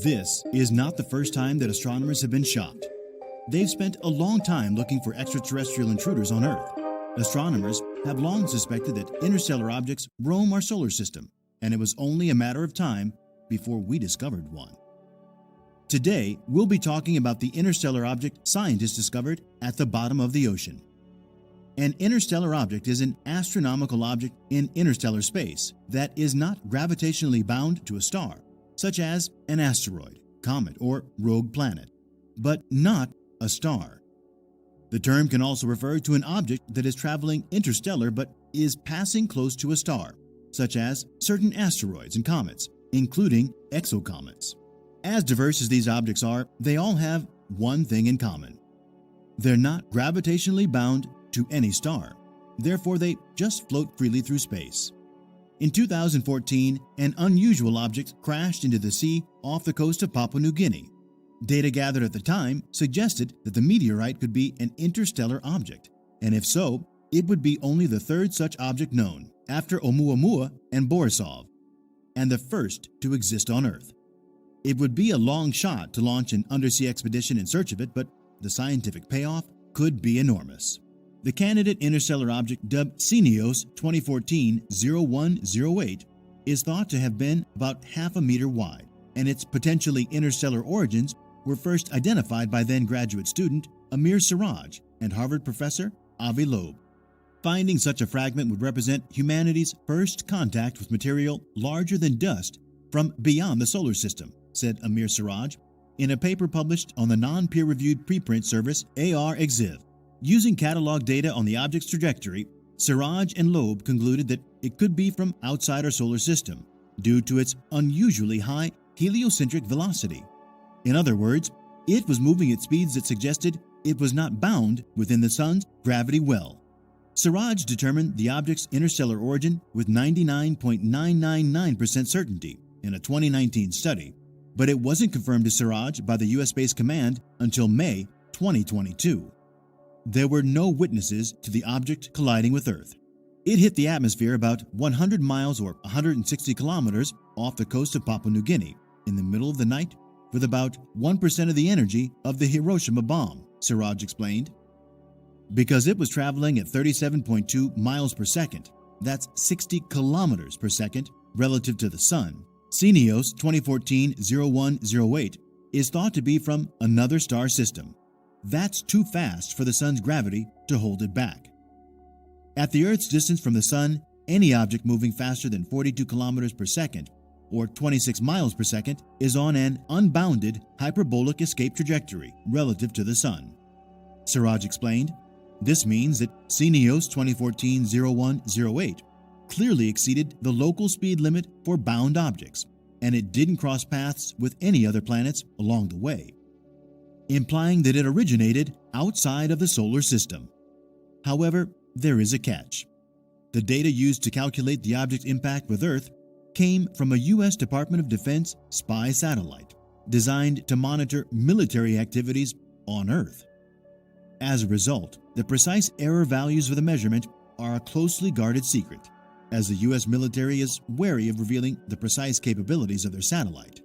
This is not the first time that astronomers have been shocked. They've spent a long time looking for extraterrestrial intruders on Earth. Astronomers have long suspected that interstellar objects roam our solar system, and it was only a matter of time before we discovered one. Today, we'll be talking about the interstellar object scientists discovered at the bottom of the ocean. An interstellar object is an astronomical object in interstellar space that is not gravitationally bound to a star, such as an asteroid, comet, or rogue planet, but not a star. The term can also refer to an object that is traveling interstellar but is passing close to a star, such as certain asteroids and comets, including exocomets. As diverse as these objects are, they all have one thing in common. They're not gravitationally bound to any star. Therefore, they just float freely through space. In 2014, an unusual object crashed into the sea off the coast of Papua New Guinea. Data gathered at the time suggested that the meteorite could be an interstellar object, and if so, it would be only the third such object known, after Oumuamua and Borisov, and the first to exist on Earth. It would be a long shot to launch an undersea expedition in search of it, but the scientific payoff could be enormous. The candidate interstellar object, dubbed Cineos 2014-0108, is thought to have been about half a meter wide, and its potentially interstellar origins were first identified by then graduate student Amir Siraj and Harvard professor Avi Loeb. Finding such a fragment would represent humanity's first contact with material larger than dust from beyond the solar system, said Amir Siraj in a paper published on the non-peer-reviewed preprint service AR-Exiv. Using catalog data on the object's trajectory, Siraj and Loeb concluded that it could be from outside our solar system due to its unusually high heliocentric velocity. In other words, it was moving at speeds that suggested it was not bound within the sun's gravity well. Siraj determined the object's interstellar origin with 99.999% certainty in a 2019 study, but it wasn't confirmed to Siraj by the U.S. Space Command until May 2022. There were no witnesses to the object colliding with Earth. It hit the atmosphere about 100 miles or 160 kilometers off the coast of Papua New Guinea in the middle of the night with about 1% of the energy of the Hiroshima bomb, Siraj explained. Because it was traveling at 37.2 miles per second, that's 60 kilometers per second relative to the Sun, Cineos 2014-0108 is thought to be from another star system. That's too fast for the Sun's gravity to hold it back. At the Earth's distance from the Sun, any object moving faster than 42 kilometers per second, or 26 miles per second, is on an unbounded hyperbolic escape trajectory relative to the Sun. Siraj explained, this means that Cineos 2014-0108 clearly exceeded the local speed limit for bound objects, and it didn't cross paths with any other planets along the way, implying that it originated outside of the solar system. However, there is a catch. The data used to calculate the object's impact with Earth came from a U.S. Department of Defense spy satellite designed to monitor military activities on Earth. As a result, the precise error values of the measurement are a closely guarded secret, as the U.S. military is wary of revealing the precise capabilities of their satellite.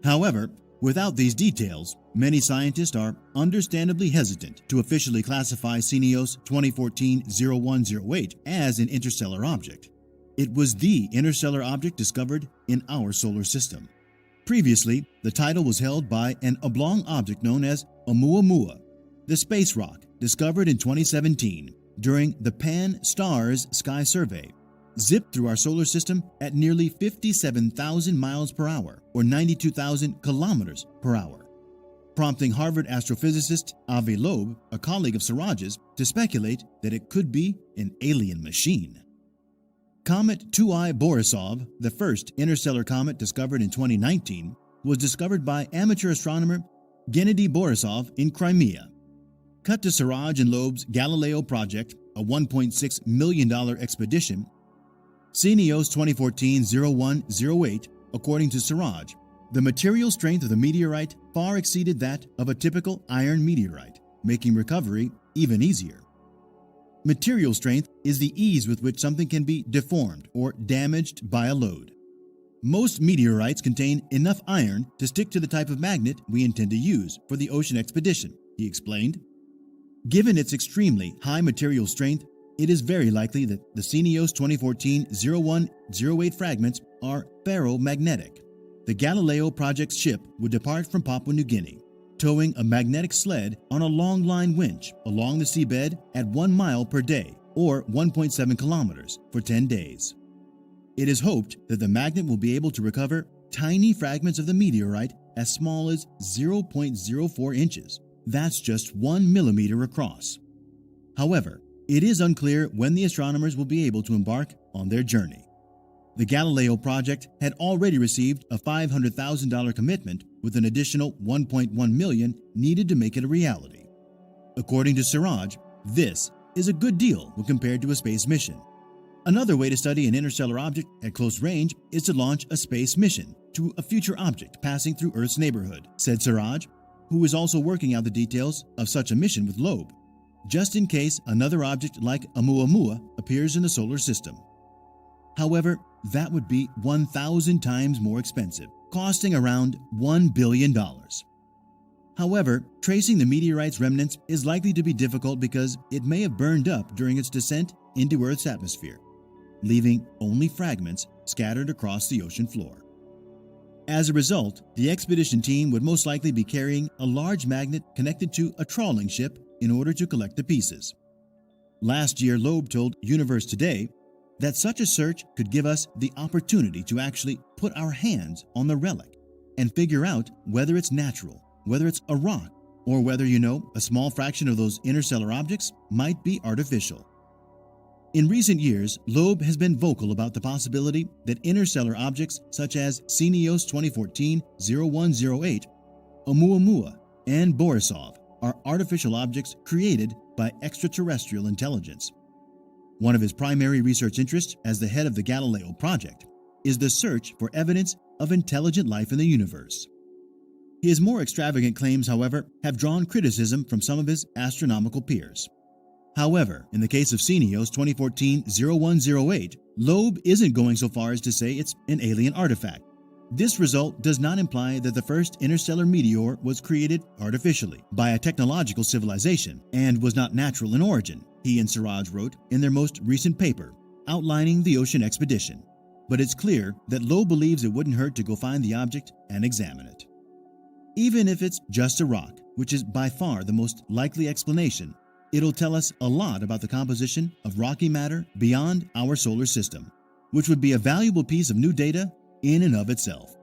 However, without these details, many scientists are understandably hesitant to officially classify Cineos 2014-0108 as an interstellar object. It was the interstellar object discovered in our solar system. Previously, the title was held by an oblong object known as Oumuamua, the space rock discovered in 2017 during the Pan-STARRS Sky Survey, zipped through our solar system at nearly 57,000 miles per hour, or 92,000 kilometers per hour, prompting Harvard astrophysicist Avi Loeb, a colleague of Siraj's, to speculate that it could be an alien machine. Comet 2I Borisov, the first interstellar comet discovered in 2019, was discovered by amateur astronomer Gennady Borisov in Crimea. Cut to Siraj and Loeb's Galileo project, a $1.6 million expedition, Cineos 2014-0108, according to Siraj, the material strength of the meteorite far exceeded that of a typical iron meteorite, making recovery even easier. Material strength is the ease with which something can be deformed or damaged by a load. Most meteorites contain enough iron to stick to the type of magnet we intend to use for the ocean expedition, he explained. Given its extremely high material strength, it is very likely that the Cineos 2014-0108 fragments are ferromagnetic. The Galileo project's ship would depart from Papua New Guinea, towing a magnetic sled on a long line winch along the seabed at 1 mile per day, or 1.7 kilometers, for 10 days. It is hoped that the magnet will be able to recover tiny fragments of the meteorite as small as 0.04 inches. That's just 1 millimeter across. However, it is unclear when the astronomers will be able to embark on their journey. The Galileo project had already received a $500,000 commitment, with an additional $1.1 million needed to make it a reality. According to Siraj, this is a good deal when compared to a space mission. Another way to study an interstellar object at close range is to launch a space mission to a future object passing through Earth's neighborhood, said Siraj, who is also working out the details of such a mission with Loeb, just in case another object like Oumuamua appears in the solar system. However, that would be 1,000 times more expensive, costing around $1 billion. However, tracing the meteorite's remnants is likely to be difficult because it may have burned up during its descent into Earth's atmosphere, leaving only fragments scattered across the ocean floor. As a result, the expedition team would most likely be carrying a large magnet connected to a trawling ship in order to collect the pieces. Last year, Loeb told Universe Today that such a search could give us the opportunity to actually put our hands on the relic and figure out whether it's natural, whether it's a rock, or whether, a small fraction of those interstellar objects might be artificial. In recent years, Loeb has been vocal about the possibility that interstellar objects such as Cineos 2014-0108, Oumuamua, and Borisov are artificial objects created by extraterrestrial intelligence. One of his primary research interests as the head of the Galileo project is the search for evidence of intelligent life in the universe. His more extravagant claims, however, have drawn criticism from some of his astronomical peers. However, in the case of Cineos 2014-0108, Loeb isn't going so far as to say it's an alien artifact. This result does not imply that the first interstellar meteor was created artificially by a technological civilization and was not natural in origin, he and Siraj wrote in their most recent paper outlining the ocean expedition. But it's clear that Loeb believes it wouldn't hurt to go find the object and examine it. Even if it's just a rock, which is by far the most likely explanation, it'll tell us a lot about the composition of rocky matter beyond our solar system, which would be a valuable piece of new data in and of itself.